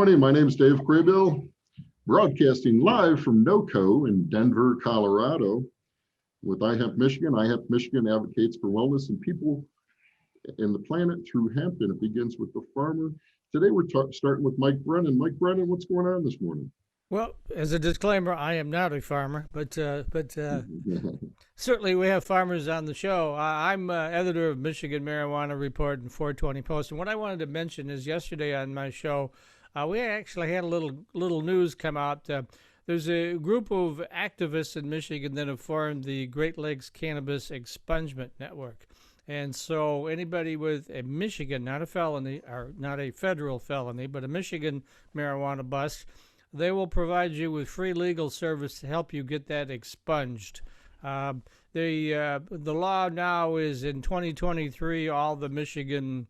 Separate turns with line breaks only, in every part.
morning. My name is Dave Craybill, broadcasting live from NOCO in Denver, Colorado. With iHemp Michigan, iHemp Michigan advocates for wellness and people and the planet through hemp, and it begins with the farmer. Today we're starting with Mike Brennan. Mike Brennan, what's going on this morning?
Well, as a disclaimer, I am not a farmer, but certainly we have farmers on the show. I'm editor of Michigan Marijuana Report and 420 Post, and what I wanted to mention is yesterday on my show, we actually had a little news come out. There's a group of activists in Michigan that have formed the Great Lakes Cannabis Expungement Network. And so anybody with a Michigan, not a felony, or not a federal felony, but a Michigan marijuana bust, they will provide you with free legal service to help you get that expunged. The law now is in 2023, all the Michigan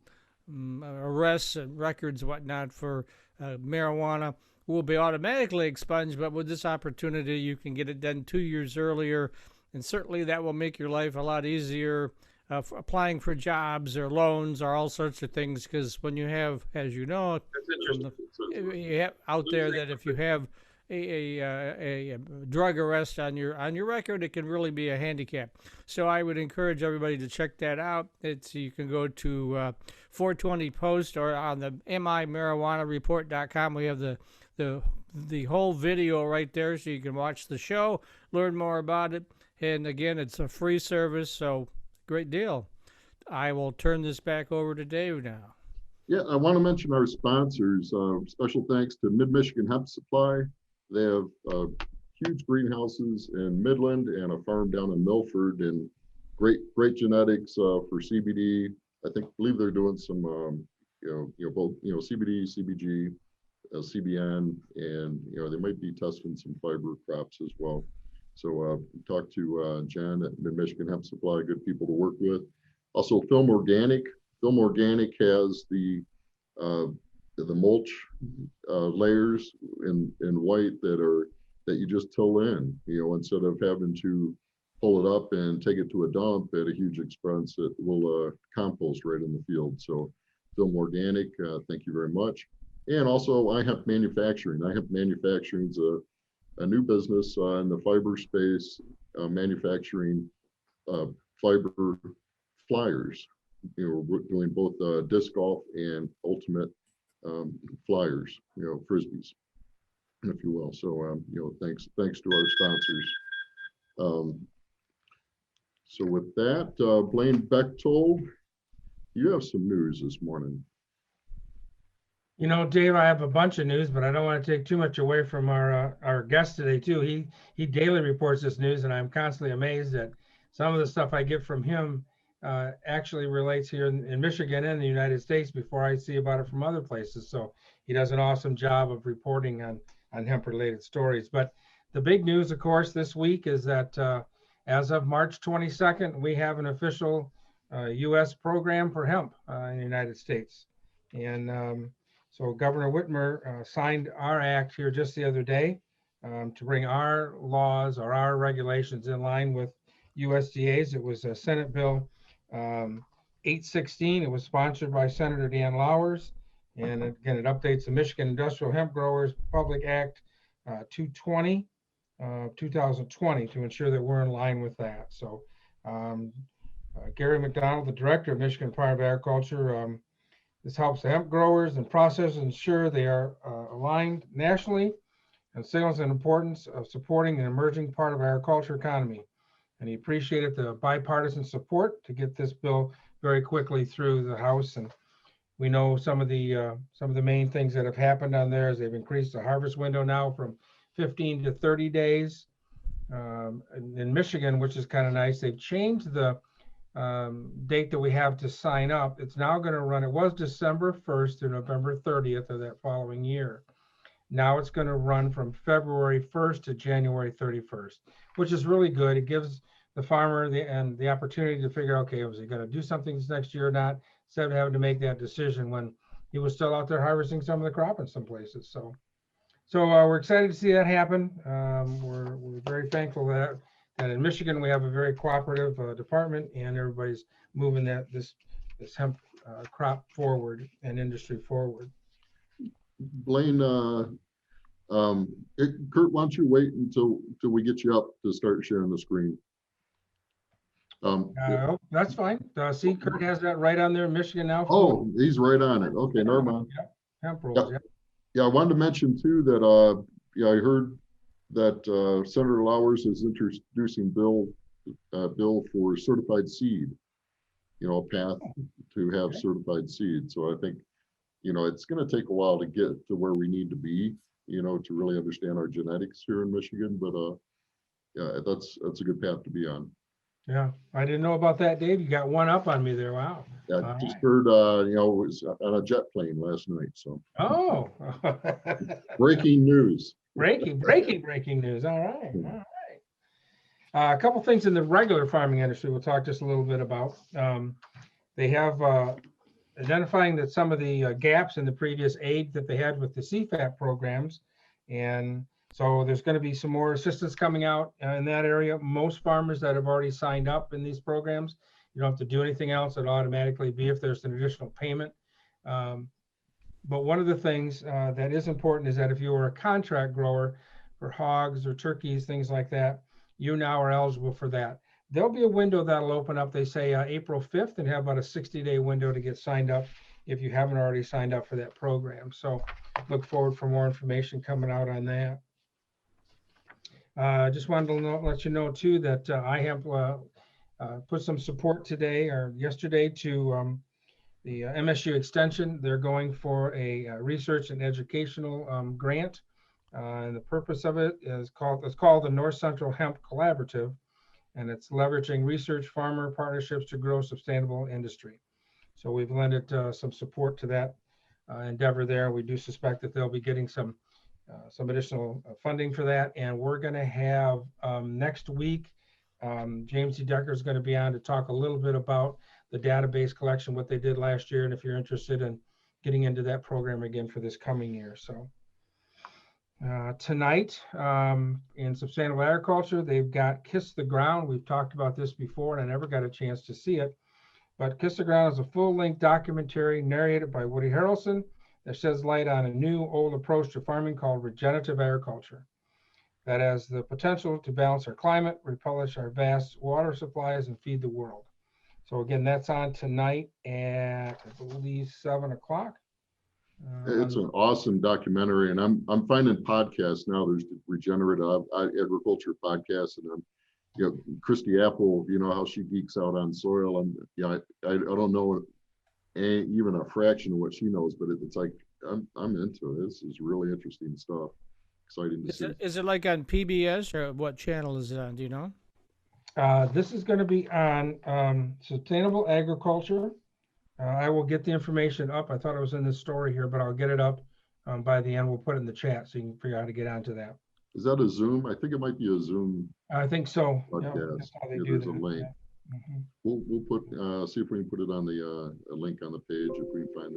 arrests and records and whatnot for marijuana will be automatically expunged, but with this opportunity, you can get it done 2 years earlier, and certainly that will make your life a lot easier for applying for jobs or loans or all sorts of things, because when you have, as you know, out there that if you have a drug arrest on your record, it can really be a handicap. So I would encourage everybody to check that out. You can go to 420 Post or on the mimarijuanareport.com. We have the whole video right there, so you can watch the show, learn more about it. And again, it's a free service, so great deal. I will turn this back over to Dave now.
Yeah, I want to mention our sponsors. Special thanks to Mid-Michigan Hemp Supply. They have huge greenhouses in Midland and a farm down in Milford, and great genetics for CBD. Believe they're doing some both CBD, CBG, CBN, and they might be testing some fiber crops as well. So talk to Jen at Mid-Michigan Hemp Supply, good people to work with. Also, Film Organic. Film Organic has the mulch layers in white that you just till in, instead of having to pull it up and take it to a dump at a huge expense. It will compost right in the field. So Film Organic, thank you very much. And also iHemp Manufacturing. iHemp Manufacturing is a new business in the fiber space, manufacturing fiber flyers. We're doing both disc golf and ultimate flyers, frisbees, if you will. So thanks to our sponsors. So with that, Blaine Bechtold, you have some news this morning.
Dave, I have a bunch of news, but I don't want to take too much away from our guest today too. He daily reports this news, and I'm constantly amazed that some of the stuff I get from him actually relates here in Michigan and the United States before I see about it from other places. So he does an awesome job of reporting on hemp-related stories. But the big news, of course, this week is that as of March 22nd, we have an official U.S. program for hemp in the United States. And so Governor Whitmer signed our act here just the other day to bring our laws or our regulations in line with USDA's. It was a Senate Bill 816. It was sponsored by Senator Dan Lowers. And again, it updates the Michigan Industrial Hemp Growers Public Act 220, 2020 to ensure that we're in line with that. So Gary McDonald, the director of Michigan Department of Agriculture, this helps the hemp growers and processors ensure they are aligned nationally and signals the importance of supporting an emerging part of our agriculture economy. And he appreciated the bipartisan support to get this bill very quickly through the House. And we know some of the main things that have happened on there is they've increased the harvest window now from 15 to 30 days. In Michigan, which is kind of nice, they've changed the date that we have to sign up. It's now going to run, it was December 1st to November 30th of that following year. Now it's going to run from February 1st to January 31st, which is really good. It gives the farmer the opportunity to figure, okay, was he going to do something this next year or not, instead of having to make that decision when he was still out there harvesting some of the crop in some places. So we're excited to see that happen. We're very thankful that in Michigan we have a very cooperative department, and everybody's moving this hemp crop forward and industry forward.
Blaine, Kurt, why don't you wait until we get you up to start sharing the screen?
Oh, that's fine. See, Kurt has that right on there, Michigan Now.
Oh, he's right on it. Okay, never mind.
Yep. Hemp rules,
Yeah,
yep.
yeah. I wanted to mention too that yeah, I heard that Senator Lowers is introducing bill for certified seed. You know, a path to have
Okay.
certified seed. So I think, you know, it's going to take a while to get to where we need to be, you know, to really understand our genetics here in Michigan. But yeah, that's a good path to be on.
Yeah, I didn't know about that, Dave. You got one up on me there. Wow.
I
All
just
right.
heard, you know, it was on a jet plane last night. So
Oh.
breaking news.
breaking news. All right. All right. A couple things in the regular farming industry we'll talk just a little bit about. They have identifying that some of the gaps in the previous aid that they had with the CFAP programs. And so there's going to be some more assistance coming out in that area. Most farmers that have already signed up in these programs, you don't have to do anything else. It'll automatically be if there's an additional payment. But one of the things that is important is that if you are a contract grower for hogs or turkeys, things like that, you now are eligible for that. There'll be a window that'll open up, they say April 5th, and have about a 60-day window to get signed up if you haven't already signed up for that program. So look forward for more information coming out on that. Just wanted to let you know too that iHemp put some support today or yesterday to the MSU Extension. They're going for a research and educational grant. And the purpose of it is called the North Central Hemp Collaborative, and it's leveraging research farmer partnerships to grow sustainable industry. So we've lended some support to that endeavor there. We do suspect that they'll be getting some additional funding for that. And we're going to have next week, James E. Decker is going to be on to talk a little bit about the database collection, what they did last year, and if you're interested in getting into that program again for this coming year. So tonight in sustainable agriculture, they've got Kiss the Ground. We've talked about this before, and I never got a chance to see it. But Kiss the Ground is a full-length documentary narrated by Woody Harrelson that sheds light on a new old approach to farming called regenerative agriculture that has the potential to balance our climate, replenish our vast water supplies, and feed the world. So again, that's on tonight at, I believe, 7 o'clock.
It's an awesome documentary, and I'm finding podcasts now. There's the regenerative agriculture podcast, and I'm, you know, Christy Apple, you know how she geeks out on soil, and yeah, I don't know even a fraction of what she knows, but it's like I'm into it. This is really interesting stuff. Exciting to see.
Is it like on PBS or what channel is it on? Do you know?
This is going to be on sustainable agriculture. I will get the information up. I thought it was in this story here, but I'll get it up by the end. We'll put it in the chat so you can figure out how to get onto that.
Is that a Zoom? I think it might be a Zoom.
I think so.
Podcast.
Yeah, that's how they do
There's
that.
a link.
Mm-hmm.
We'll put see if we can put it on the a link on the page if we can find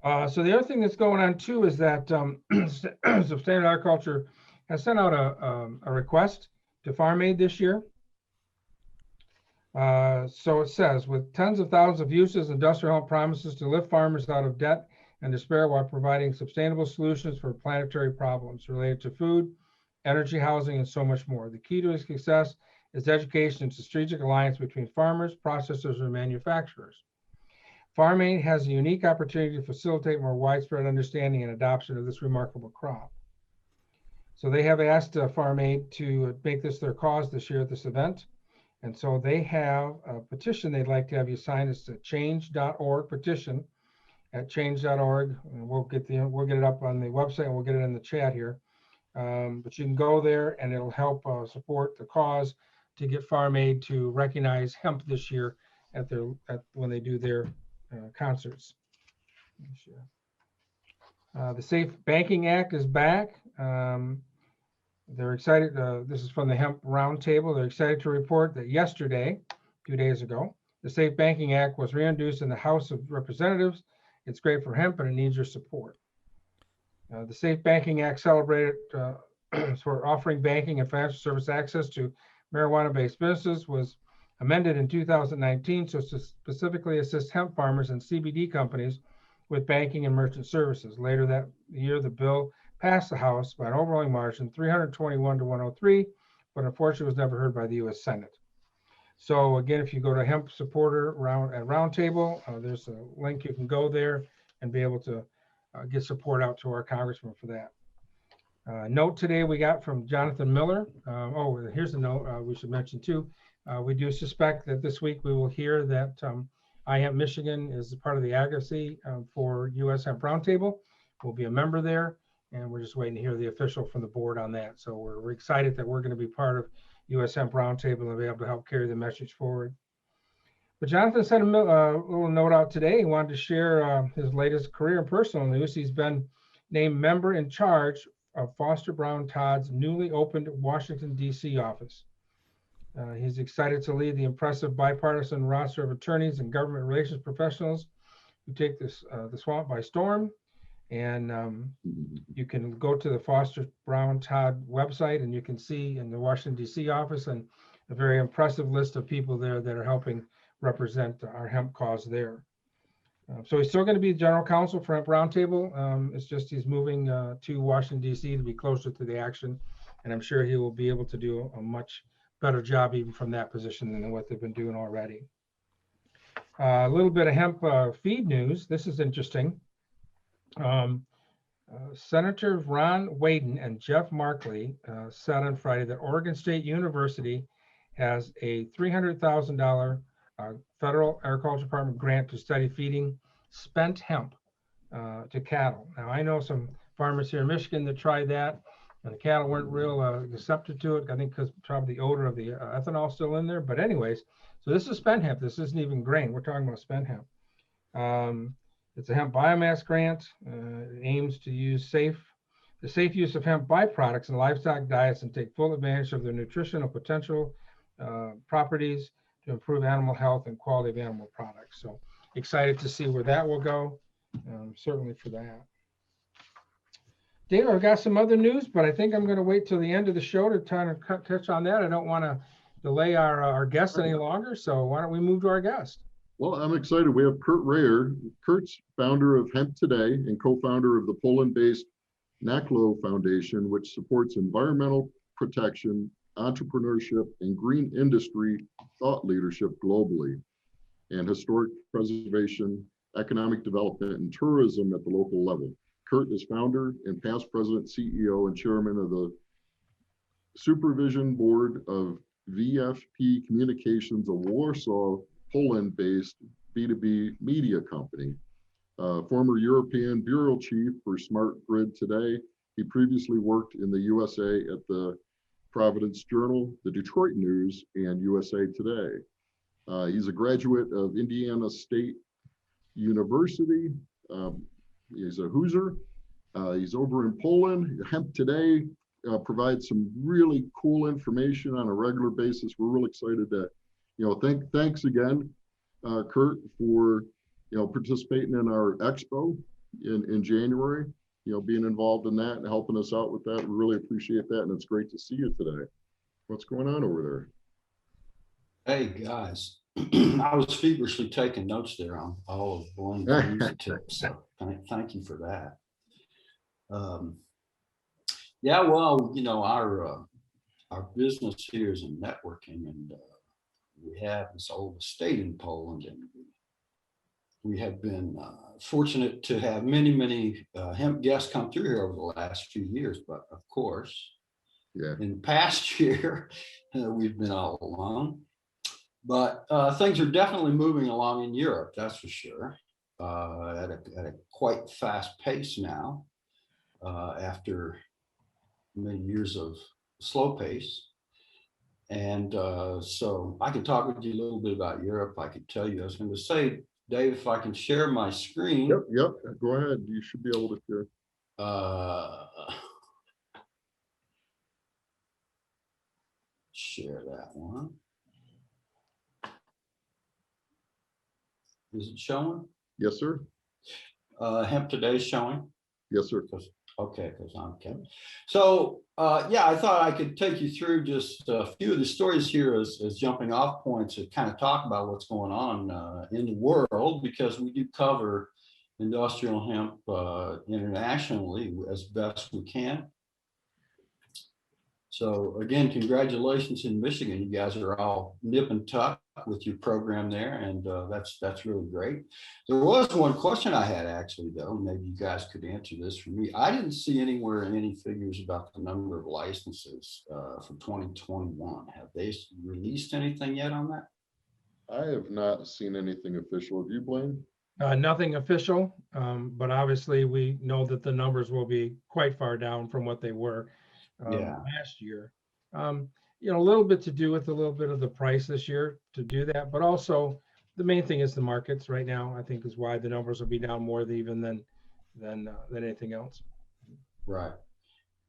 that.
So the other thing that's going on too is that Sustainable Agriculture has sent out a request to Farm Aid this year. So it says, with tens of thousands of uses, industrial hemp promises to lift farmers out of debt and despair while providing sustainable solutions for planetary problems related to food, energy, housing, and so much more. The key to success is education and strategic alliance between farmers, processors, and manufacturers. Farm Aid has a unique opportunity to facilitate more widespread understanding and adoption of this remarkable crop. So they have asked Farm Aid to make this their cause this year at this event. And so they have a petition they'd like to have you sign. It's a change.org petition at change.org. And we'll get it up on the website and we'll get it in the chat here. But you can go there and it'll help support the cause to get Farm Aid to recognize hemp this year when they do their concerts. The Safe Banking Act is back. They're excited. This is from the Hemp Roundtable. They're excited to report that yesterday, 2 days ago, the Safe Banking Act was reintroduced in the House of Representatives. It's great for hemp and it needs your support. The Safe Banking Act celebrated for offering banking and financial service access to marijuana-based businesses was amended in 2019 so to specifically assist hemp farmers and CBD companies with banking and merchant services. Later that year, the bill passed the House by an overwhelming margin, 321 to 103, but unfortunately was never heard by the U.S. Senate. So again, if you go to Hemp Supporter Roundtable, there's a link you can go there and be able to get support out to our congressman for that. Note today we got from Jonathan Miller. Here's a note we should mention too. We do suspect that this week we will hear that iHemp Michigan is part of the advocacy for U.S. Hemp Roundtable. We'll be a member there, and we're just waiting to hear the official from the board on that. So we're excited that we're going to be part of U.S. Hemp Roundtable and be able to help carry the message forward. But Jonathan sent a little note out today. He wanted to share his latest career and personal news. He's been named member in charge of Foster Brown Todd's newly opened Washington, D.C. office. He's excited to lead the impressive bipartisan roster of attorneys and government relations professionals who take the swamp by storm. And you can go to the Foster Brown Todd website and you can see in the Washington, D.C. office and a very impressive list of people there that are helping represent our hemp cause there. So he's still going to be general counsel for Hemp Roundtable. It's just he's moving to Washington, D.C. to be closer to the action. And I'm sure he will be able to do a much better job even from that position than what they've been doing already. A little bit of hemp feed news. This is interesting. Senator Ron Wyden and Jeff Markley said on Friday that Oregon State University has a $300,000 federal agriculture department grant to study feeding spent hemp to cattle. Now I know some farmers here in Michigan that tried that and the cattle weren't real receptive to it. I think because probably the odor of the ethanol still in there, but anyways, so this is spent hemp. This isn't even grain. We're talking about spent hemp. It's a hemp biomass grant. It aims to use the safe use of hemp byproducts in livestock diets and take full advantage of their nutritional potential properties to improve animal health and quality of animal products. So excited to see where that will go, certainly for that. Dave, I've got some other news, but I think I'm going to wait till the end of the show to kind of touch on that. I don't want to delay our guest any longer, so why don't we move to our guest?
Well, I'm excited. We have Kehrt Reyher. Kehrt's founder of HempToday and co-founder of the Poland-based Nakło Foundation, which supports environmental protection, entrepreneurship, and green industry thought leadership globally, and historic preservation, economic development, and tourism at the local level. Kehrt is founder and past president, CEO, and chairman of the Supervision Board of VFP Communications, a Warsaw, Poland-based B2B media company. Former European bureau chief for Smart Grid Today. He previously worked in the USA at the Providence Journal, the Detroit News, and USA Today. He's a graduate of Indiana State University. He's a Hoosier. He's over in Poland. HempToday provides some really cool information on a regular basis. We're really excited to, thanks again, Kehrt, for participating in our expo in January. Being involved in that and helping us out with that. We really appreciate that, and it's great to see you today. What's going on over
there? Hey guys, I was feverishly taking notes there on all of Blaine tips. So thank you for that. Yeah, well, our business here is in networking, and we have this old estate in Poland, and we have been fortunate to have many hemp guests come through here over the last few years. But of course, in the past year, we've been all alone. But things are definitely moving along in Europe, that's for sure, at a quite fast pace now, after many years of slow pace. And so I can talk with you a little bit about Europe. I could tell you, I was going to say, Dave, if I can share my screen.
Yep. Go ahead. You should be able to share.
Share that one. Is it showing?
Yes, sir.
HempToday showing?
Yes, sir.
Okay, because I'm Kevin. So I thought I could take you through just a few of the stories here as jumping off points to kind of talk about what's going on in the world, because we do cover industrial hemp internationally as best we can. So again, congratulations in Michigan. You guys are all nip and tuck with your program there, and that's really great. There was one question I had actually, though. Maybe you guys could answer this for me. I didn't see anywhere any figures about the number of licenses for 2021. Have they released anything yet on that?
I have not seen anything official. Have you, Blaine?
Nothing official, but obviously we know that the numbers will be quite far down from what they were last year. You know, a little bit to do with a little bit of the price this year to do that, but also the main thing is the markets right now, I think, is why the numbers will be down more even than anything else.
Right.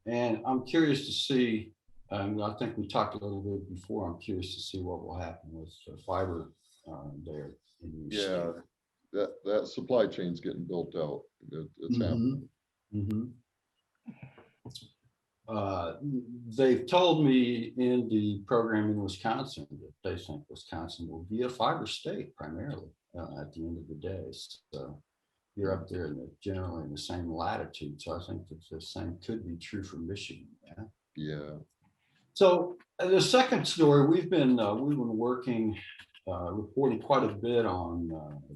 And I'm curious to see, I think we talked a little bit before, I'm curious to see what will happen with fiber there.
Yeah, that supply chain's getting built out. It's happening.
They've told me in the program in Wisconsin that they think Wisconsin will be a fiber state primarily at the end of the day. So you're up there generally in the same latitude. So I think that the same could be true for Michigan. Yeah.
Yeah.
So the second story, we've been working, reporting quite a bit on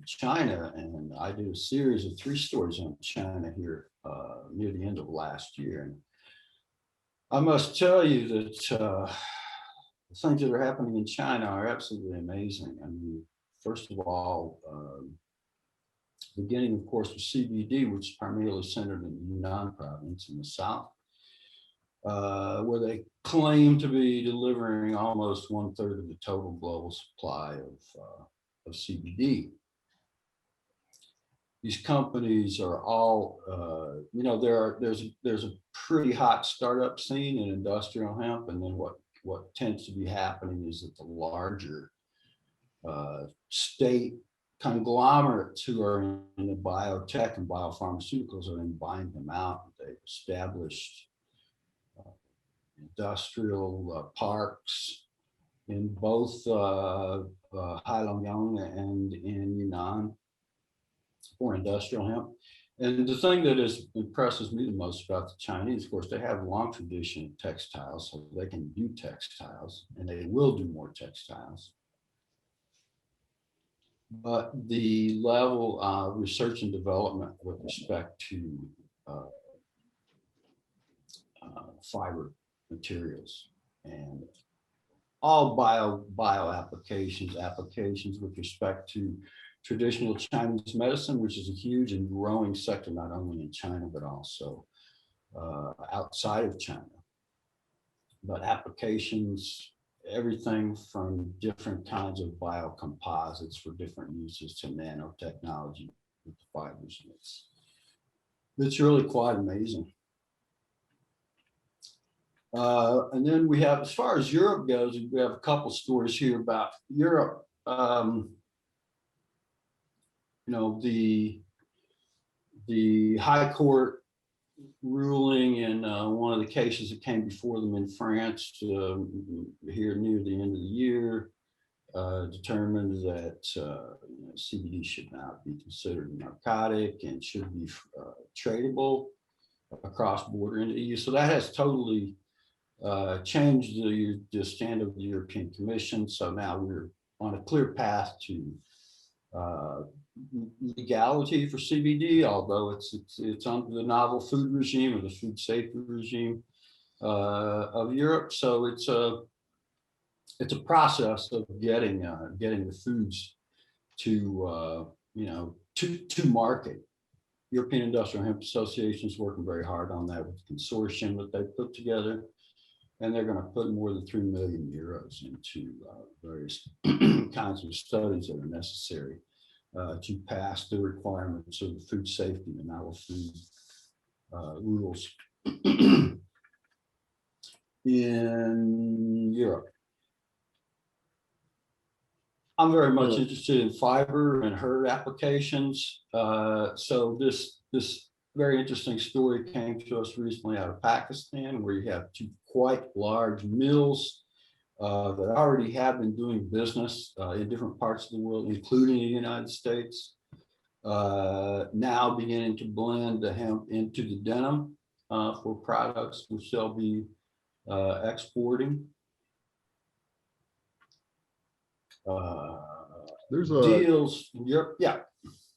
China, and I did a series of 3 stories on China here near the end of last year. And I must tell you that the things that are happening in China are absolutely amazing. I mean, first of all, beginning, of course, with CBD, which is primarily centered in the Yunnan province in the south, where they claim to be delivering almost 1/3 of the total global supply of CBD. These companies are all, you know, there's a pretty hot startup scene in industrial hemp, and then what tends to be happening is that the larger state conglomerates who are in the biotech and biopharmaceuticals are then buying them out. They've established industrial parks in both Heilongjiang and in Yunnan for industrial hemp. And the thing that impresses me the most about the Chinese, of course, they have a long tradition of textiles, so they can do textiles, and they will do more textiles. But the level of research and development with respect to fiber materials and all bio applications with respect to traditional Chinese medicine, which is a huge and growing sector, not only in China, but also outside of China. But applications, everything from different kinds of biocomposites for different uses to nanotechnology with the fibers. It's really quite amazing. And then we have, as far as Europe goes, we have a couple stories here about Europe. You know, the High Court ruling in one of the cases that came before them in France here near the end of the year determined that CBD should not be considered a narcotic and should be tradable across border in the EU. So that has totally changed the stand of the European Commission. So now we're on a clear path to legality for CBD, although it's under the novel food regime or the food safety regime of Europe. So it's a process of getting the foods to to market. European Industrial Hemp Association is working very hard on that with the consortium that they put together, and they're going to put more than 3 million euros into various kinds of studies that are necessary to pass the requirements of the food safety and novel food rules in Europe. I'm very much interested in fiber and herd applications. So this very interesting story came to us recently out of Pakistan, where you have 2 quite large mills that already have been doing business in different parts of the world, including the United States. now beginning to blend the hemp into the denim for products which they'll be exporting.
There's a
Deals in Europe, yeah.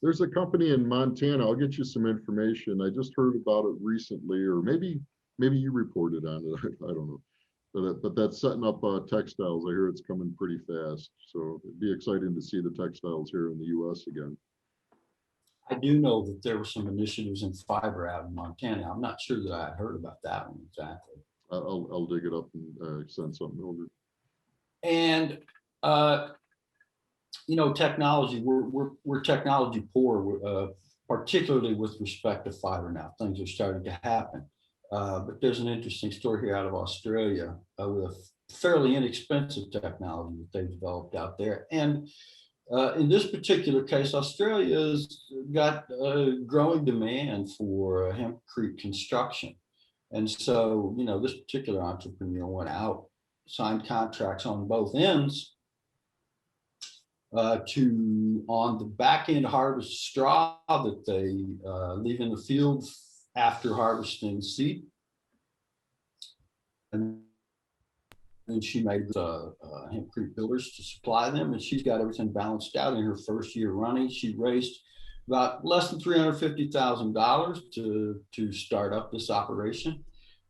There's a company in Montana. I'll get you some information. I just heard about it recently, or maybe you reported on it. I don't know. But that's setting up textiles. I hear it's coming pretty fast. So it'd be exciting to see the textiles here in the U.S. again.
I do know that there were some initiatives in fiber out in Montana. I'm not sure that I heard about that one exactly.
I'll dig it up and send something over.
And you know, technology. We're technology poor, particularly with respect to fiber now. Things are starting to happen. But there's an interesting story here out of Australia with a fairly inexpensive technology that they've developed out there. And in this particular case, Australia's got a growing demand for hempcrete construction. And so, you know, this particular entrepreneur went out, signed contracts on both ends to, on the back end, harvest straw that they leave in the field after harvesting seed. And she made hempcrete builders to supply them, and she's got everything balanced out in her first year running. She raised about less than $350,000 to start up this operation.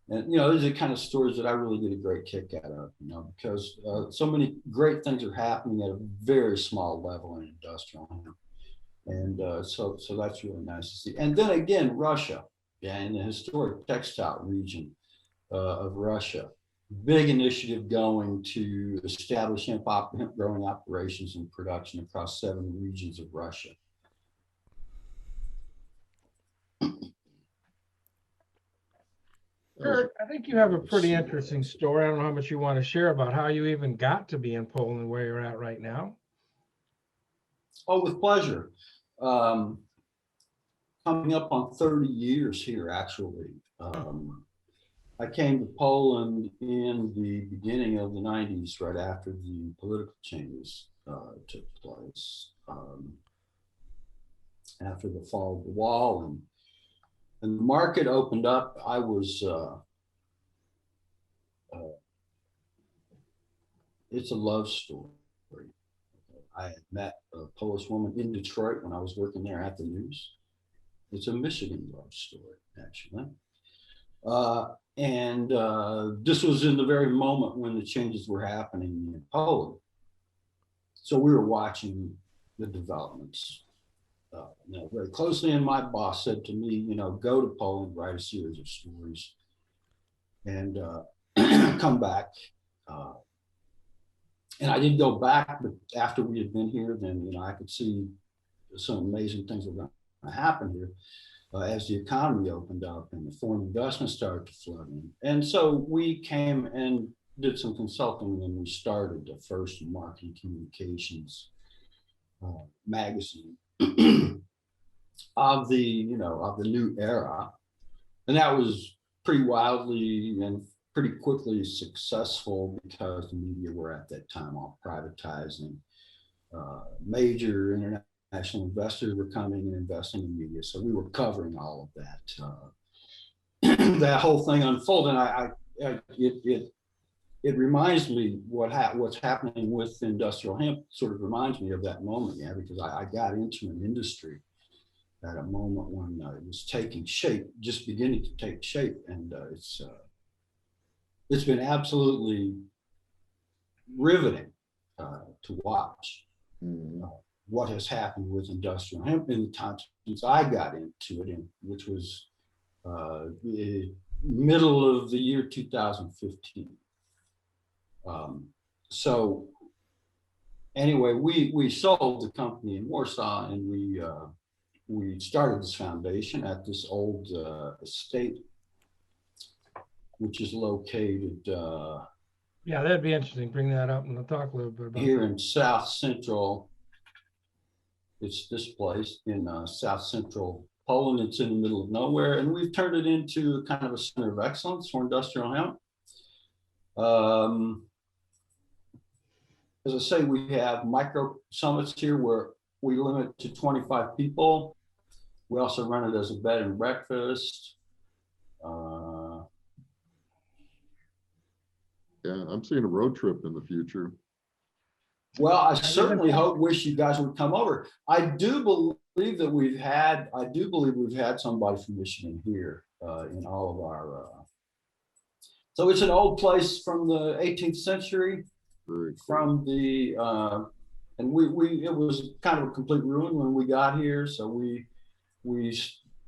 And, you know, these are the kind of stories that I really get a great kick out of, you know, because so many great things are happening at a very small level in industrial hemp. And so that's really nice to see. And then again, Russia, yeah, in the historic textile region of Russia, big initiative going to establish hemp growing operations and production across 7 regions of Russia.
Kurt, I think you have a pretty interesting story. I don't know how much you want to share about how you even got to be in Poland where you're at right now.
Oh, with pleasure. Coming up on 30 years here, actually. I came to Poland in the beginning of the 90s, right after the political changes took place, after the fall of the wall, and the market opened up. I was, it's a love story. I had met a Polish woman in Detroit when I was working there at the news. It's a Michigan love story, actually. And this was in the very moment when the changes were happening in Poland. So we were watching the developments you know, very closely. And my boss said to me, you know, go to Poland, write a series of stories, and come back. And I did go back, but after we had been here, then, you know, I could see some amazing things were going to happen here. As the economy opened up and the foreign investment started to flood in. And so we came and did some consulting, and we started the first marketing communications magazine of the, you know, of the new era. And that was pretty wildly and pretty quickly successful because the media were at that time all privatizing. Major international investors were coming and investing in media, so we were covering all of that. That whole thing unfolded. And it reminds me what's happening with industrial hemp. Sort of reminds me of that moment, yeah, because I got into an industry at a moment when it was taking shape, just beginning to take shape, and it's been absolutely riveting to watch. What has happened with industrial hemp in the time since I got into it, which was the middle of the year 2015. So anyway, we sold the company in Warsaw, and we started this foundation at this old estate, which is located
Yeah, that'd be interesting. Bring that up and we'll talk a little bit about
here
that.
in South Central. It's this place in South Central Poland. It's in the middle of nowhere, and we've turned it into kind of a center of excellence for industrial hemp. As I say, we have micro summits here where we limit to 25 people. We also run it as a bed and breakfast.
Yeah, I'm seeing a road trip in the future.
Well, I certainly wish you guys would come over. I do believe we've had somebody from Michigan here in all of our. So it's an old place from the 18th century.
Very cool.
From the and it was kind of a complete ruin when we got here, so we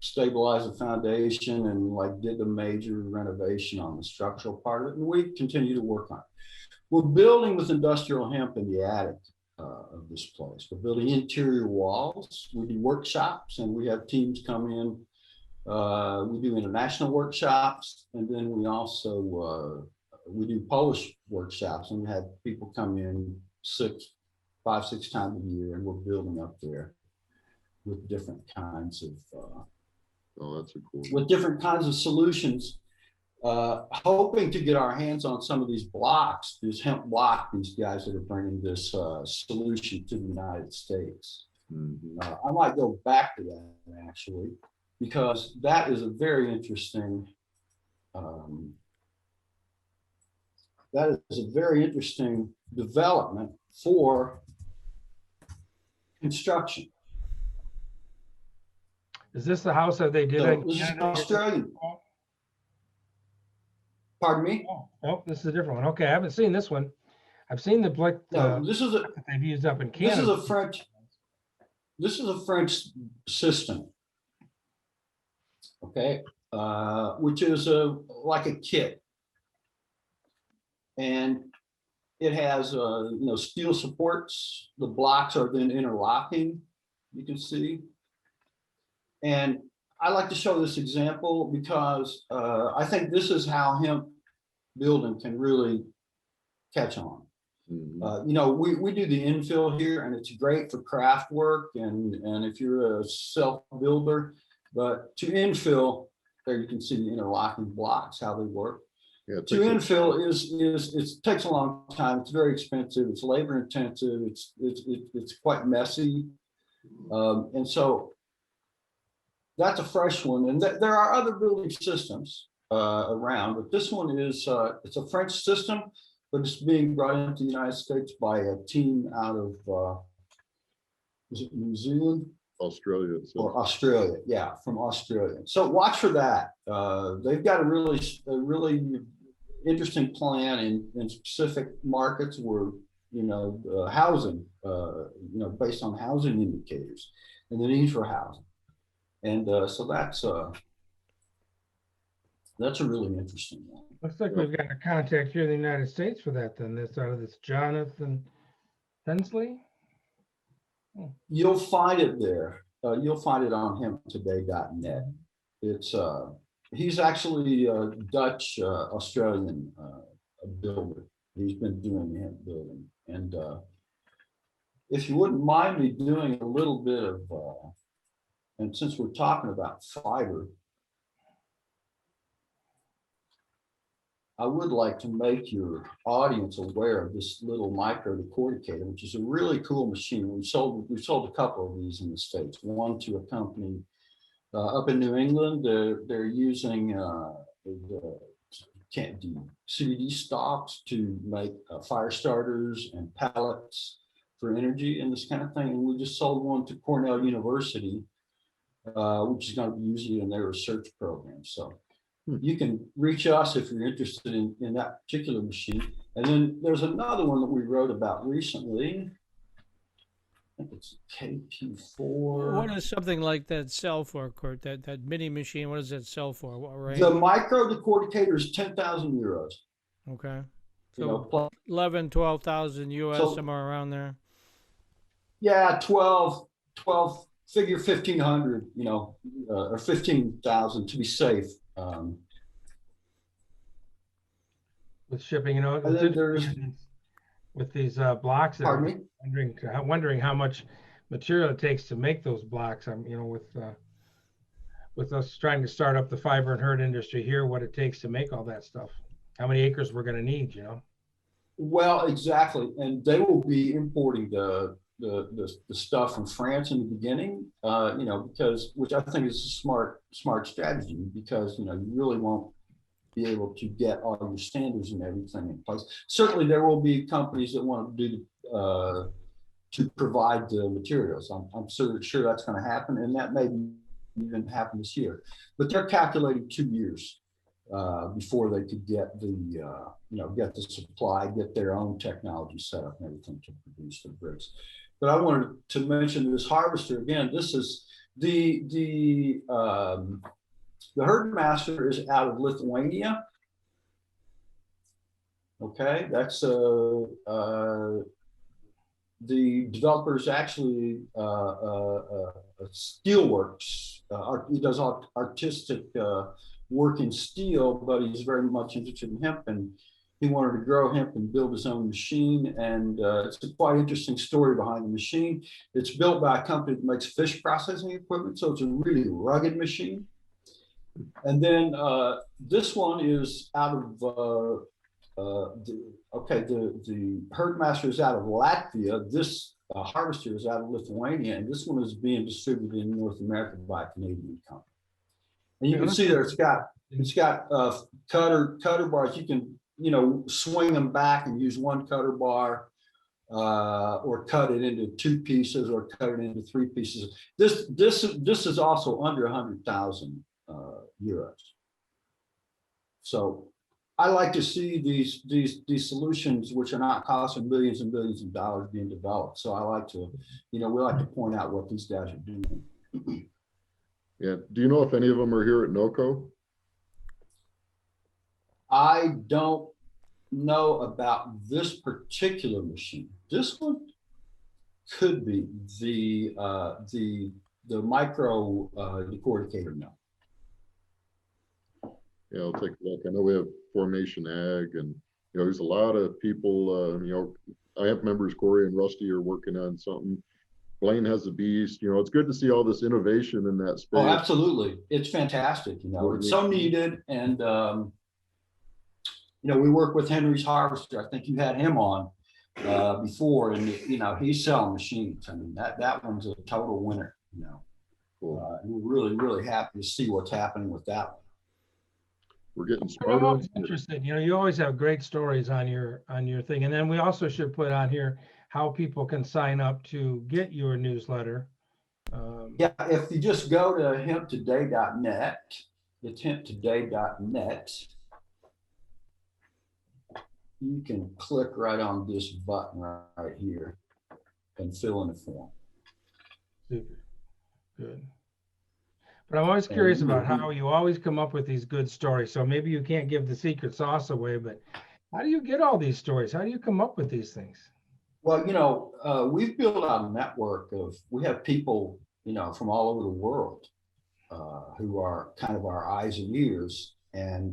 stabilized the foundation and like did the major renovation on the structural part of it, and we continue to work on it. We're building with industrial hemp in the attic of this place. We're building interior walls. We do workshops, and we have teams come in. We do international workshops, and then we also we do Polish workshops, and we have people come in 5, 6 times a year, and we're building up there with different kinds of
Oh, that's a cool.
with different kinds of solutions, hoping to get our hands on some of these blocks, this hemp block, these guys that are bringing this solution to the United States.
Mm-hmm.
I might go back to that actually, because that is a very interesting development for construction.
Is this the house that they did?
So this is Australian. Pardon me?
Oh, this is a different one. Okay, I haven't seen this one. I've seen the black
No, this is a
that they've used up in Canada.
This is a French system. Okay, which is like a kit, and it has steel supports. The blocks are then interlocking. You can see, and I like to show this example because I think this is how hemp building can really catch on.
Mm-hmm.
We do the infill here, and it's great for craft work and if you're a self builder. But to infill, there you can see the interlocking blocks, how they work.
Yeah,
To infill it takes a long time. It's very expensive. It's labor intensive. It's quite messy, and so that's a fresh one. And there are other building systems around, but this one is it's a French system, but it's being brought into the United States by a team out of is it New Zealand?
Australia. So.
Or Australia, yeah, from Australia. So watch for that. They've got a really interesting plan in specific markets where housing, based on housing indicators and the need for housing, and so that's a really interesting one.
Looks like we've got a contact here in the United States for that. Then this out of this Jonathan Hensley.
You'll find it there. You'll find it on hemptoday.net. It's he's actually a Dutch Australian builder. He's been doing hemp building, and if you wouldn't mind me doing a little bit of, and since we're talking about fiber, I would like to make your audience aware of this little micro decorticator, which is a really cool machine. We've sold a couple of these in the States. One to a company up in New England. They're using the CBD stalks to make fire starters and pellets for energy and this kind of thing. And we just sold one to Cornell University, which is going to be using it in their research program. So you can reach us if you're interested in that particular machine. And then there's another one that we wrote about recently. I think it's KP4.
What does something like that sell for, Kurt? That mini machine, what does that sell for? What range?
The micro decorticator is 10,000 euros.
Okay. So 11, 12,000 US, so, somewhere around there.
Yeah, 12, figure 1,500, or 15,000 to be safe.
With shipping, with these blocks,
pardon me?
Wondering how much material it takes to make those blocks. With us trying to start up the fiber and herd industry here, what it takes to make all that stuff, how many acres we're going to need,
Well, exactly, and they will be importing the the stuff from France in the beginning, because which I think is a smart strategy, because you really won't be able to get all your standards and everything in place. Certainly, there will be companies that want to do to provide the materials. I'm sure that's going to happen, and that may even happen this year. But they're calculating 2 years before they could get get the supply, get their own technology set up and everything to produce the bricks. But I wanted to mention this harvester again. This is the Herdmaster is out of Lithuania. Okay, that's the developer is actually Steelworks. He does artistic work in steel, but he's very much interested in hemp, and he wanted to grow hemp and build his own machine. And it's a quite interesting story behind the machine. It's built by a company that makes fish processing equipment, so it's a really rugged machine. And then this one is out of the Herdmaster is out of Latvia. This harvester is out of Lithuania, and this one is being distributed in North America by a Canadian company. And you can see there, it's got cutter bars. You can swing them back and use one cutter bar, or cut it into 2 pieces, or cut it into 3 pieces. This is also under 100,000 euros. So I like to see these solutions, which are not costing millions and billions of dollars, being developed. So I like to, we like to point out what these guys are doing.
Yeah. Do you know if any of them are here at NOCO?
I don't know about this particular machine. This one could be the micro decorticator mill.
Yeah, I'll take a look. I know we have Formation Ag, and there's a lot of people. iHemp members Corey and Rusty are working on something. Blaine has a beast. It's good to see all this innovation in that space.
Oh, absolutely. It's fantastic. It's so needed. And, we work with Henry's Harvester. I think you had him on before, and, he's selling machines. I mean, that one's a total winner, Cool. We're really, really happy to see what's happening with that one.
We're getting
I'm
smarter.
always interested. You always have great stories on your thing. And then we also should put on here how people can sign up to get your newsletter.
Yeah, if you just go to hemptoday.net, it's hemptoday.net. You can click right on this button right here and fill in a form.
Super. Good. But I'm always curious about how you always come up with these good stories. So maybe you can't give the secret sauce away, but how do you get all these stories? How do you come up with these things?
Well, we've built out a network we have people, from all over the world who are kind of our eyes and ears. And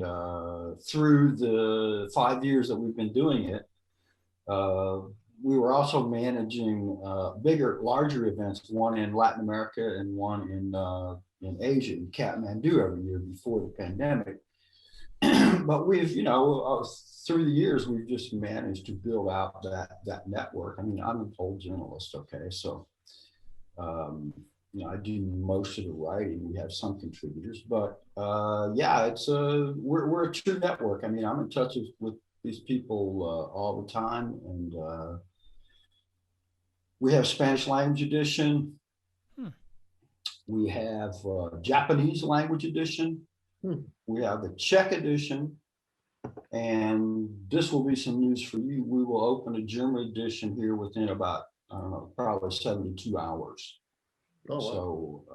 through the 5 years that we've been doing it, we were also managing larger events, one in Latin America and one in Asia, in Kathmandu every year before the pandemic. But we've, through the years, we've just managed to build out that network. I mean, I'm an old journalist, okay, so I do most of the writing. We have some contributors, but yeah, we're a true network. I mean, I'm in touch with these people all the time, and we have Spanish language edition. We have Japanese language edition. We have the Czech edition, and this will be some news for you. We will open a German edition here within about, I don't know, probably 72 hours. Oh, wow. So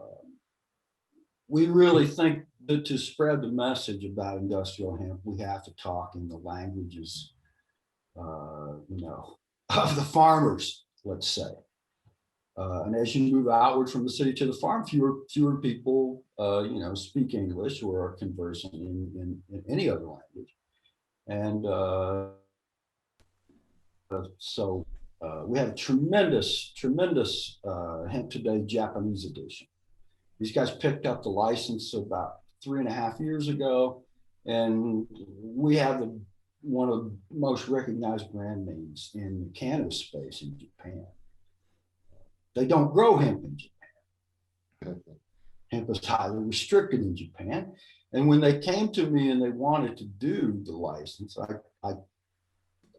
we really think that to spread the message about industrial hemp, we have to talk in the languages, of the farmers, let's say. And as you move outward from the city to the farm, fewer people, speak English or are conversant in any other language. And so we have a tremendous Hemp Today Japanese edition. These guys picked up the license about 3.5 years ago, and we have one of the most recognized brand names in the cannabis space in Japan. they don't grow hemp in Japan. Hemp is highly restricted in Japan. And when they came to me and they wanted to do the license,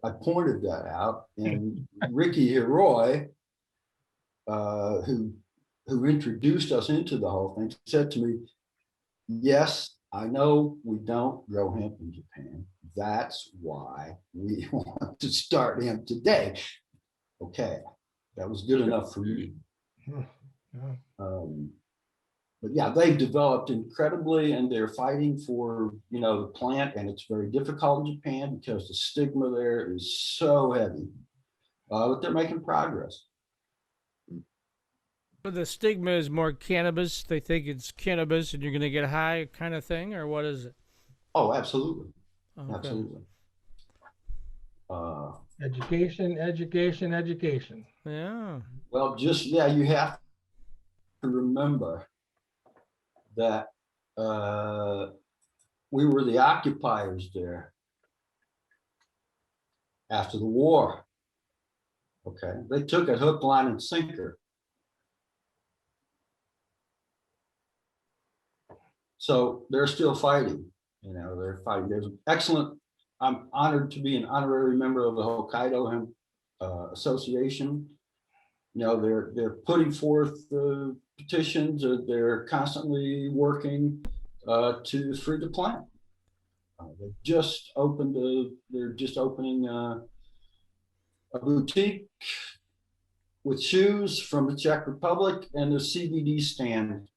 I pointed that out, and Ricky Heroy, who introduced us into the whole thing, said to me, yes, I know we don't grow hemp in Japan. That's why we want to start hemp today. Okay, that was good enough for me. But yeah, they've developed incredibly, and they're fighting for, the plant, and it's very difficult in Japan because the stigma there is so heavy. But they're making progress.
But the stigma is more cannabis. They think it's cannabis and you're going to get high kind of thing, or what is it?
Oh, absolutely.
Okay.
Absolutely.
Education.
Yeah.
Well, you have to remember that we were the occupiers there after the war. Okay, they took it hook, line, and sinker. So they're still fighting. They're fighting. There's excellent. I'm honored to be an honorary member of the Hokkaido Hemp Association. They're putting forth petitions. They're constantly working to free the plant. They're just opening a boutique with shoes from the Czech Republic and a CBD stand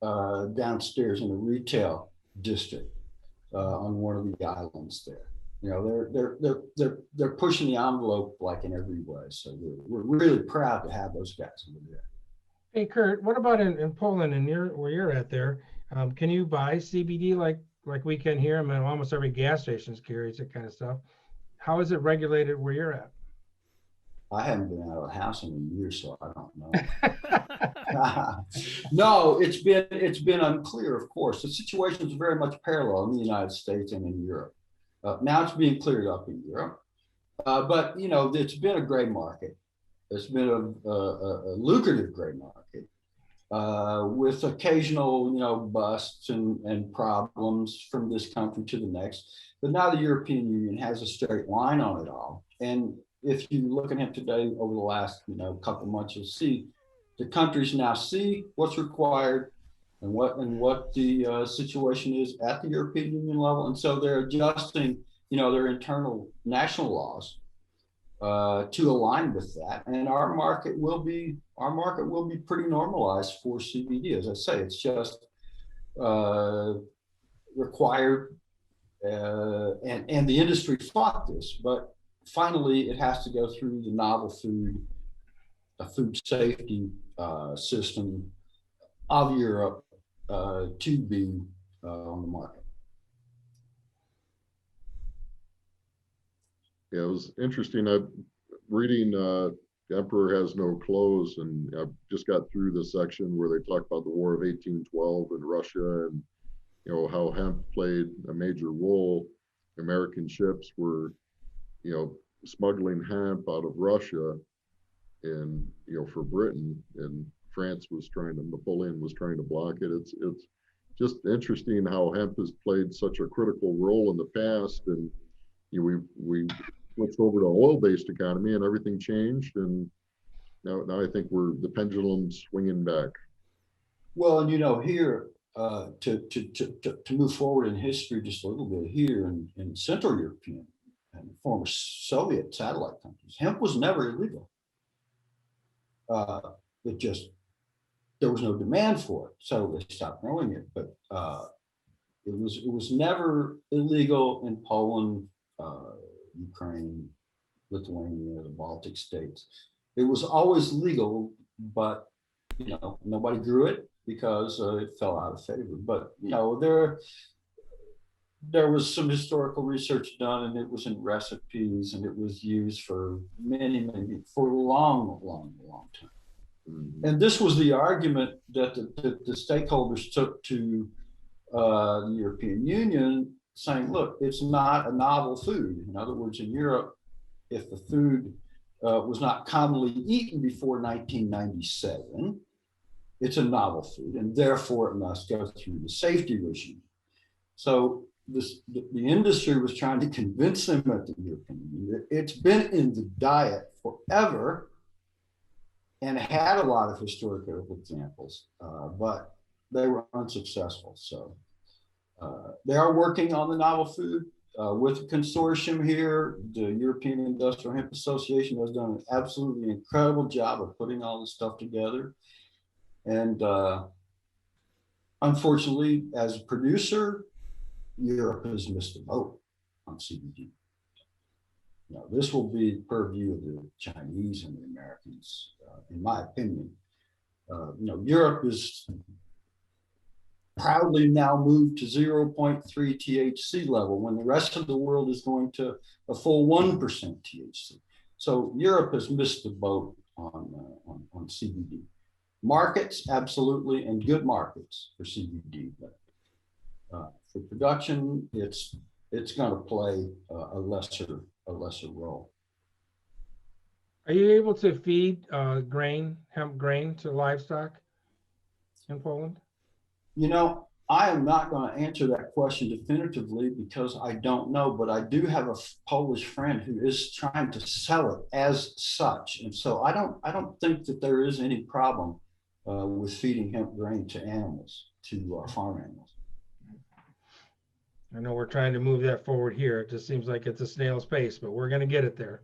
downstairs in a retail district on one of the islands there. They're pushing the envelope like in every way. So we're really proud to have those guys over there.
Hey, Kurt, what about in Poland and where you're at there? Can you buy CBD like we can here? I mean, almost every gas station carries that kind of stuff. How is it regulated where you're at?
I haven't been out of the house in a year, so I don't know. No, it's been unclear, of course. The situation is very much parallel in the United States and in Europe. Now it's being cleared up in Europe. But, it's been a gray market. It's been a lucrative gray market with occasional, busts and problems from this country to the next. But now the European Union has a straight line on it all. And if you look at him today over the last, couple of months, you'll see the countries now see what's required and what the situation is at the European Union level. And so they're adjusting, their internal national laws to align with that. And our market will be pretty normalized for CBD. As I say, it's just required, and the industry fought this, but finally it has to go through the novel food safety system of Europe to be on the market.
Yeah, it was interesting. I'm reading Emperor Has No Clothes, and I just got through the section where they talk about the War of 1812 in Russia, and how hemp played a major role. American ships were, smuggling hemp out of Russia, and for Britain, and Napoleon was trying to block it. It's just interesting how hemp has played such a critical role in the past, and we switched over to an oil-based economy, and everything changed, and now I think the pendulum's swinging back.
Well, and here to move forward in history just a little bit, here in Central European and former Soviet satellite countries, hemp was never illegal. There was no demand for it, so they stopped growing it. But it was never illegal in Poland, Ukraine, Lithuania, the Baltic states. It was always legal, but nobody grew it because it fell out of favor. But there was some historical research done, and it was in recipes, and it was used for for a long time. Mm-hmm. And this was the argument that the stakeholders took to the European Union, saying, look, it's not a novel food. In other words, in Europe, if the food was not commonly eaten before 1997. It's a novel food, and therefore it must go through the safety regime. So the industry was trying to convince them at the European Union that it's been in the diet forever and had a lot of historical examples, but they were unsuccessful. So they are working on the novel food with a consortium here. The European Industrial Hemp Association has done an absolutely incredible job of putting all this stuff together. And unfortunately, as a producer, Europe has missed the boat on CBD. This will be the purview of the Chinese and the Americans, in my opinion. Europe is proudly now moved to 0.3 THC level when the rest of the world is going to a full 1% THC. So Europe has missed the boat on CBD. Markets, absolutely, and good markets for CBD, but for production, it's going to play a lesser role.
Are you able to feed hemp grain to livestock in Poland?
I am not going to answer that question definitively because I don't know, but I do have a Polish friend who is trying to sell it as such. And so I don't think that there is any problem with feeding hemp grain to animals, to farm animals.
I know we're trying to move that forward here. It just seems like it's a snail's pace, but we're going to get it there.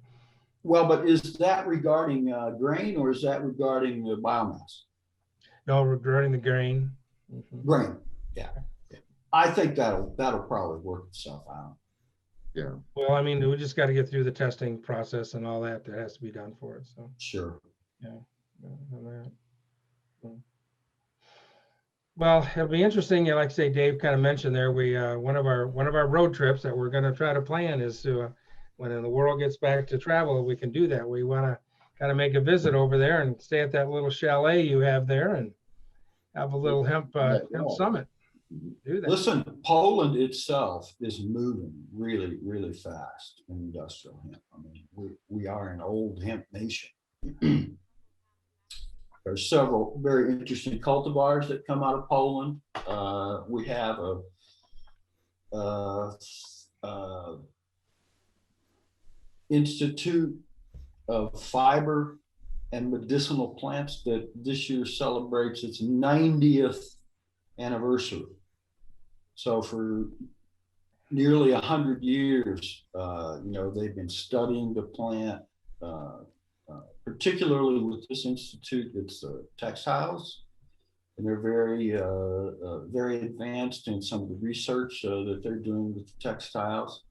Well, but is that regarding grain or is that regarding the biomass?
No, regarding the grain. Mm-hmm.
Grain, yeah. I think that'll probably work itself out.
Yeah.
Well, I mean, we just got to get through the testing process and all that has to be done for it. So
sure.
Yeah. Well, it'll be interesting. Like I say, Dave kind of mentioned there, we one of our road trips that we're going to try to plan is to when the world gets back to travel, we can do that. We want to kind of make a visit over there and stay at that little chalet you have there and have a little hemp summit. Do that. Listen,
Poland itself is moving really, really fast in industrial hemp. I mean, we are an old hemp nation. There's several very interesting cultivars that come out of Poland. We have a Institute of Fiber and Medicinal Plants that this year celebrates its 90th anniversary. So for nearly 100 years, they've been studying the plant, particularly with this institute, it's textiles, and they're very advanced in some of the research that they're doing with the textiles.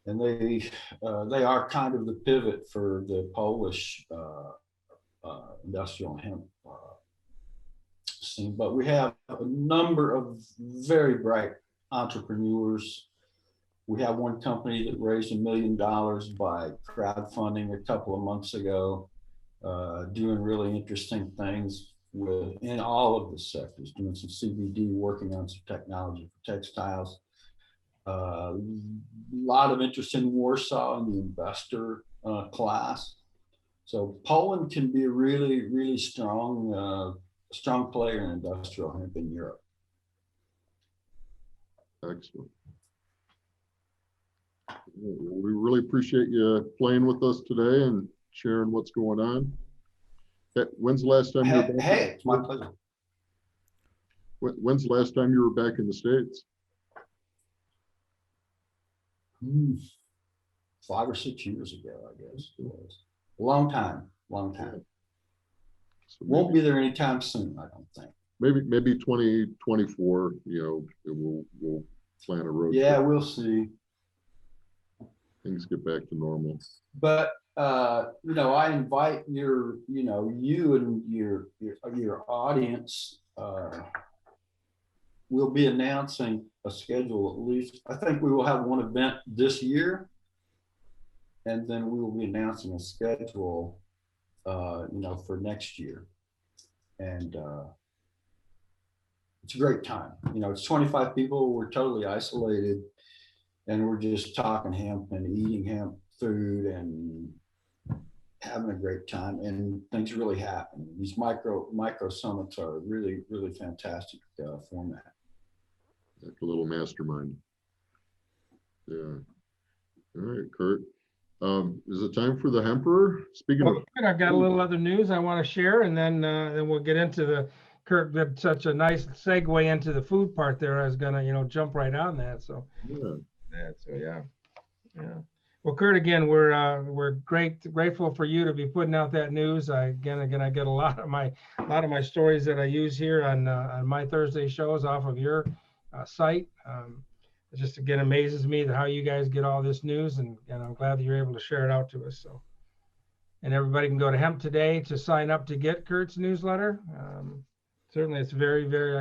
And they are kind of the pivot for the Polish industrial hemp scene. But we have a number of very bright entrepreneurs. We have one company that raised $1 million by crowdfunding a couple of months ago, doing really interesting things in all of the sectors, doing some CBD, working on some technology for textiles. A lot of interest in Warsaw and the investor class. So Poland can be a really, really strong player in industrial hemp in Europe.
Excellent. We really appreciate you playing with us today and sharing what's going on. When's the last time you were back?
Hey, it's my pleasure.
When's the last time you were back in the States?
5 or 6 years ago, I guess it was. Long time. So won't be there anytime soon, I don't think.
Maybe 2024, we'll plan a road
trip.
We'll
see.
Things get back to normal.
But I invite you and your audience. We'll be announcing a schedule at least. I think we will have one event this year, and then we will be announcing a schedule, for next year. And it's a great time. It's 25 people. We're totally isolated, and we're just talking hemp and eating hemp food and having a great time, and things really happen. These micro summits are really, really fantastic format.
Like a little mastermind. Yeah. All right, Kurt. Is it time for the Hemperor? Speaking of,
Good. I've got a little other news I want to share, and then we'll get into the. Kurt did such a nice segue into the food part there. I was gonna, jump right on that. So
yeah.
Yeah. Well, Kurt, again, we're grateful for you to be putting out that news. I get a lot of my stories that I use here on my Thursday shows off of your site. It just again amazes me that how you guys get all this news, and I'm glad that you're able to share it out to us. So, and everybody can go to HempToday to sign up to get Kurt's newsletter. Certainly, it's very, very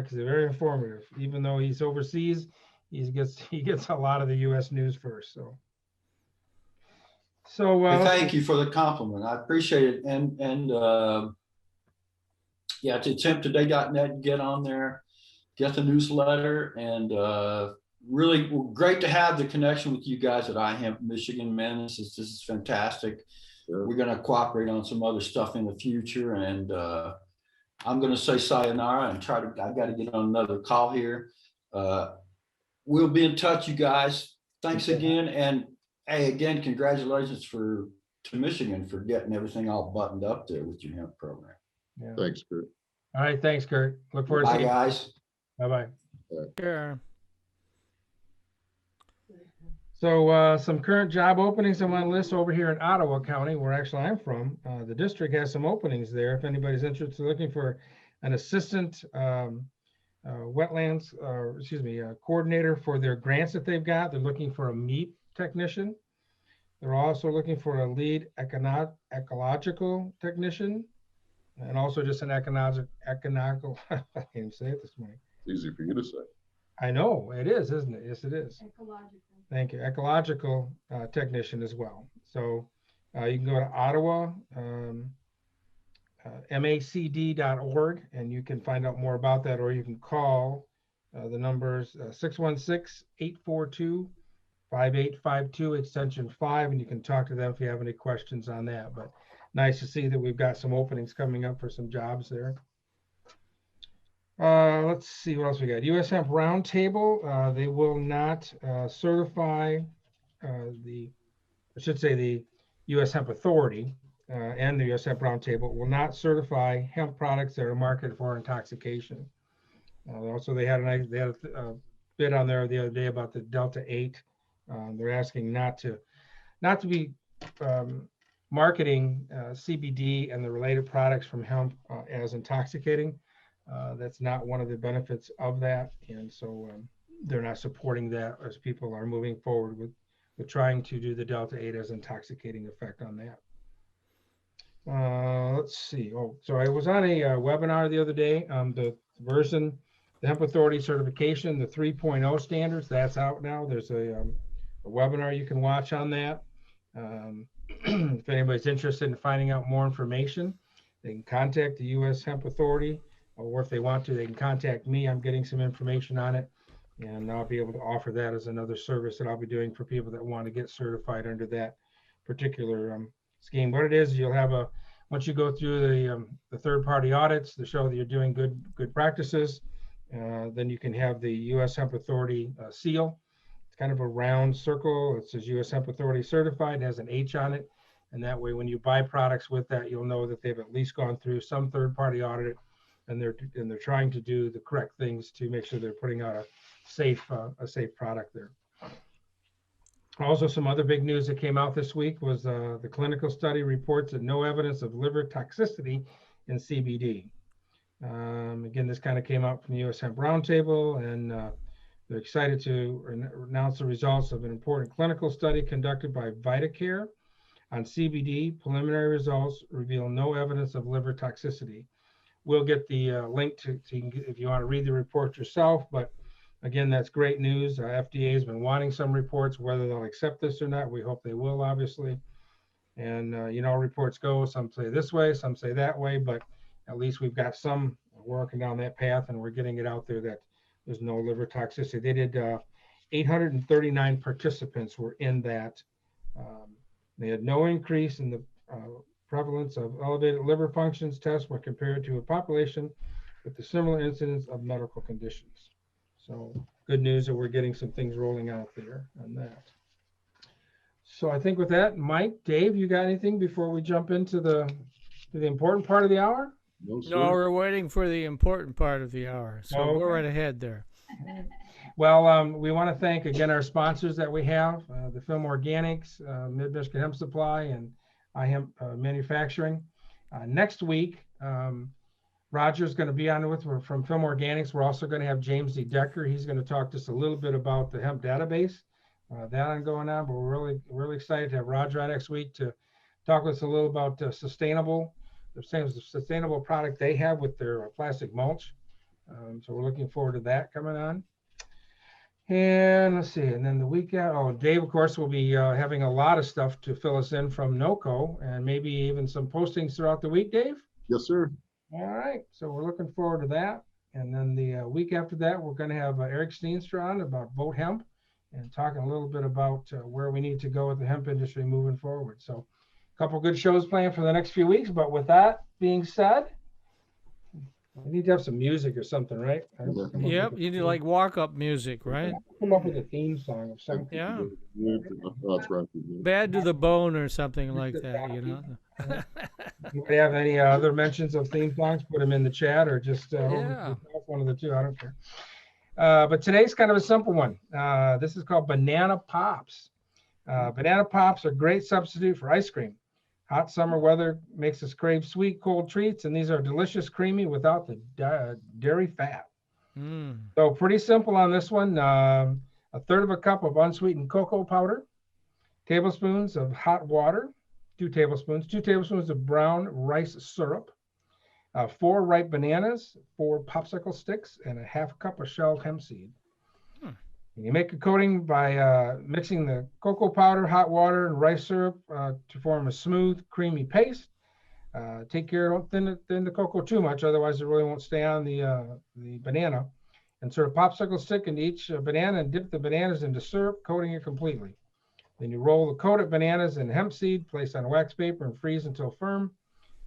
informative. Even though he's overseas, he gets a lot of the U.S. news first. So
thank you for the compliment. I appreciate it. And yeah, it's hemptoday.net. Get on there, get the newsletter, and really great to have the connection with you guys at iHemp Michigan, man. This is fantastic. Sure. We're going to cooperate on some other stuff in the future, and I'm going to say sayonara and I've got to get on another call here. We'll be in touch, you guys. Thanks again. And hey, again, congratulations to Michigan for getting everything all buttoned up there with your hemp program.
Yeah.
Thanks, Kurt.
All right. Thanks, Kurt. Look forward to seeing you.
Bye, guys.
Bye-bye.
Sure.
So some current job openings on my list over here in Ottawa County, where actually I'm from. The district has some openings there. If anybody's interested, looking for an assistant wetlands, coordinator for their grants that they've got. They're looking for a meat technician. They're also looking for a lead ecological technician, and also just an economical, I can't even say it this morning.
It's easy for you to say.
I know, it is, isn't it? Yes, it is.
Ecological.
Thank you. Ecological technician as well. So you can go to Ottawa, macd.org, and you can find out more about that, or you can call the numbers 616-842-5852, extension 5, and you can talk to them if you have any questions on that. But nice to see that we've got some openings coming up for some jobs there. Let's see what else we got. U.S. Hemp Roundtable. They will not certify the U.S. Hemp Authority and the U.S. Hemp Roundtable will not certify hemp products that are marketed for intoxication. Also, they had a bit on there the other day about the Delta 8. They're asking not to be marketing CBD and the related products from hemp as intoxicating. That's not one of the benefits of that, and so they're not supporting that as people are moving forward with trying to do the Delta 8 as intoxicating effect on that. Let's see. Oh, so I was on a webinar the other day. The Hemp Authority certification, the 3.0 standards, that's out now. There's a webinar you can watch on that. If anybody's interested in finding out more information, they can contact the U.S. Hemp Authority, or if they want to, they can contact me. I'm getting some information on it, and I'll be able to offer that as another service that I'll be doing for people that want to get certified under that particular scheme. What it is, you'll have once you go through the third-party audits to show that you're doing good practices, then you can have the U.S. Hemp Authority seal. It's kind of a round circle. It says U.S. Hemp Authority certified. It has an H on it, and that way, when you buy products with that, you'll know that they've at least gone through some third-party audit, and they're trying to do the correct things to make sure they're putting out a safe product there. Also, some other big news that came out this week was the clinical study reports that no evidence of liver toxicity in CBD. Again, this kind of came out from the U.S. Hemp Roundtable, and they're excited to announce the results of an important clinical study conducted by VitaCare on CBD. Preliminary results reveal no evidence of liver toxicity. We'll get the link to if you want to read the report yourself, but again, that's great news. FDA has been wanting some reports. Whether they'll accept this or not, we hope they will, obviously. And reports go. Some say this way, some say that way, but at least we've got some working down that path, and we're getting it out there that there's no liver toxicity. They did 839 participants were in that. They had no increase in the prevalence of elevated liver functions tests when compared to a population with the similar incidence of medical conditions. So good news that we're getting some things rolling out there on that. So I think with that, Mike, Dave, you got anything before we jump into the important part of the hour?
No, sir.
No, we're waiting for the important part of the hour. So
Okay.
go right ahead there.
Well, we want to thank again our sponsors that we have, the Film Organics, Mid-Michigan Hemp Supply, and iHemp Manufacturing. Next week, Roger's going to be on with from Film Organics. We're also going to have James D. Decker. He's going to talk to us a little bit about the hemp database, that going on. But we're really excited to have Roger on next week to talk with us a little about the sustainable product they have with their plastic mulch. So we're looking forward to that coming on. And let's see, and then the weekend, Dave, of course, will be having a lot of stuff to fill us in from NOCO, and maybe even some postings throughout the week, Dave?
Yes, sir.
All right, so we're looking forward to that. And then the week after that, we're going to have Eric Steenstra on about Vote Hemp and talking a little bit about where we need to go with the hemp industry moving forward. So a couple good shows planned for the next few weeks. But with that being said, we need to have some music or something, right?
Yep, you need like walk-up music, right?
Come up with a theme song of some
Yeah.
That's right.
Bad to the bone or something like that, you know?
Anybody have any other mentions of theme songs? Put them in the chat or just
Yeah.
one of the two. I don't care. But today's kind of a simple one. This is called Banana Pops. Banana Pops are a great substitute for ice cream. Hot summer weather makes us crave sweet, cold treats, and these are delicious, creamy without the dairy fat. So pretty simple on this one. A third of a cup of unsweetened cocoa powder, tablespoons of hot water, 2 tablespoons of brown rice syrup, 4 ripe bananas, 4 popsicle sticks, and a half cup of shelled hemp seed. You make a coating by mixing the cocoa powder, hot water, and rice syrup to form a smooth, creamy paste. Take care, don't thin the cocoa too much, otherwise it really won't stay on the banana. Insert a popsicle stick into each banana and dip the bananas into syrup, coating it completely. Then you roll the coated bananas in hemp seed, place on wax paper, and freeze until firm.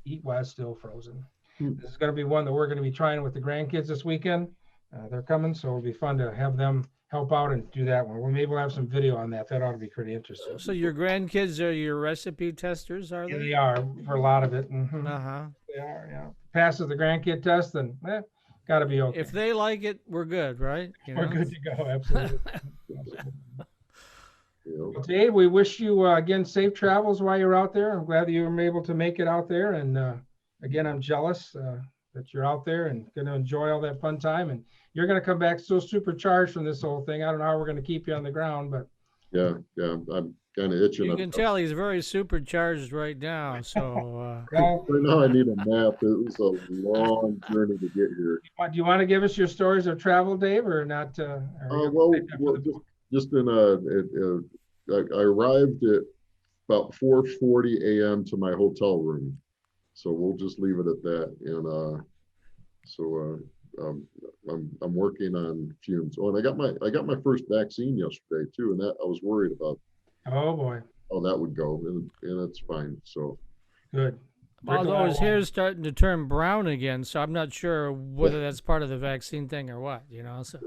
Eat while it's still frozen. This is going to be one that we're going to be trying with the grandkids this weekend. They're coming, so it'll be fun to have them help out and do that one. Maybe we'll have some video on that. That ought to be pretty interesting.
So your grandkids are your recipe testers, are they?
Yeah, they are for a lot of it.
Uh-huh.
They are, yeah. Passes the grandkid test, then got to be okay.
If they like it, we're good, right?
We're good to go, absolutely.
Yeah.
Dave, we wish you, again, safe travels while you're out there. I'm glad that you were able to make it out there. And again, I'm jealous that you're out there and going to enjoy all that fun time. And you're going to come back so supercharged from this whole thing. I don't know how we're going to keep you on the ground, but.
Yeah, I'm kind of itching.
You can tell he's very supercharged right now. So
Right now I need a nap. It was a long journey to get here.
Do you want to give us your stories of travel, Dave, or not?
Well, just in I arrived at about 4:40 a.m. to my hotel room, so we'll just leave it at that. And I'm working on fumes. Oh, and I got my first vaccine yesterday too, and that I was worried about.
Oh boy.
Oh, that would go, and it's fine. So
good.
Although his hair's starting to turn brown again, so I'm not sure whether that's part of the vaccine thing or what, you know. So.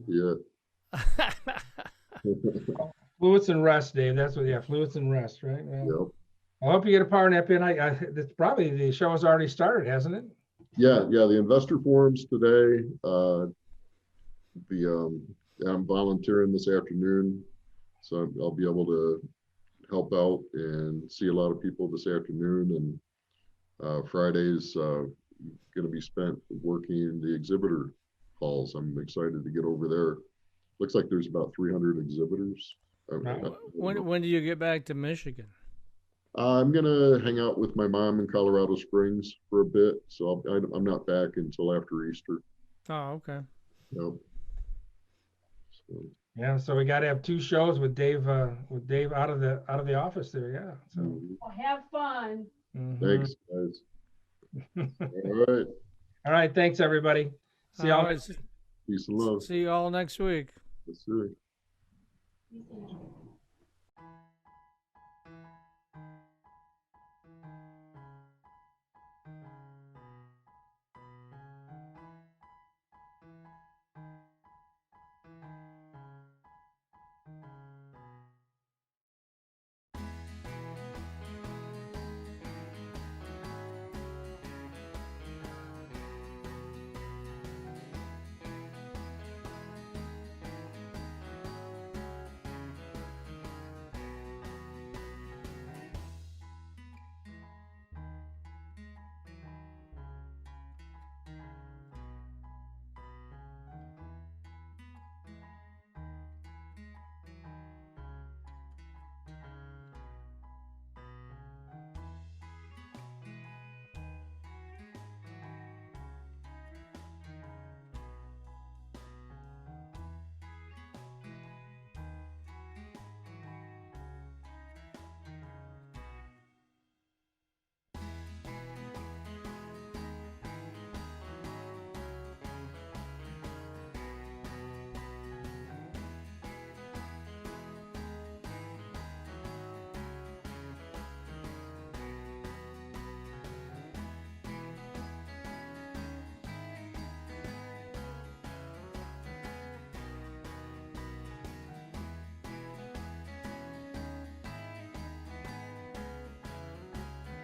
Yeah. Fluids and rest, Dave. That's what. Yeah, fluids and rest, right? Well,
yep.
I hope you get a power nap in. It's probably the show has already started, hasn't it?
Yeah. The investor forums today. I'm volunteering this afternoon, so I'll be able to help out and see a lot of people this afternoon. And Friday's going to be spent working the exhibitor halls. I'm excited to get over there. Looks like there's about 300 exhibitors.
When do you get back to Michigan?
I'm gonna hang out with my mom in Colorado Springs for a bit, so I'm not back until after Easter.
Oh, okay.
Yep.
Yeah, so we got to have 2 shows with Dave out of the office there. Yeah. So
Well, have fun.
Thanks, guys. All right.
All right. Thanks, everybody. See y'all.
Peace and love.
See you all next week.
Yes, sir.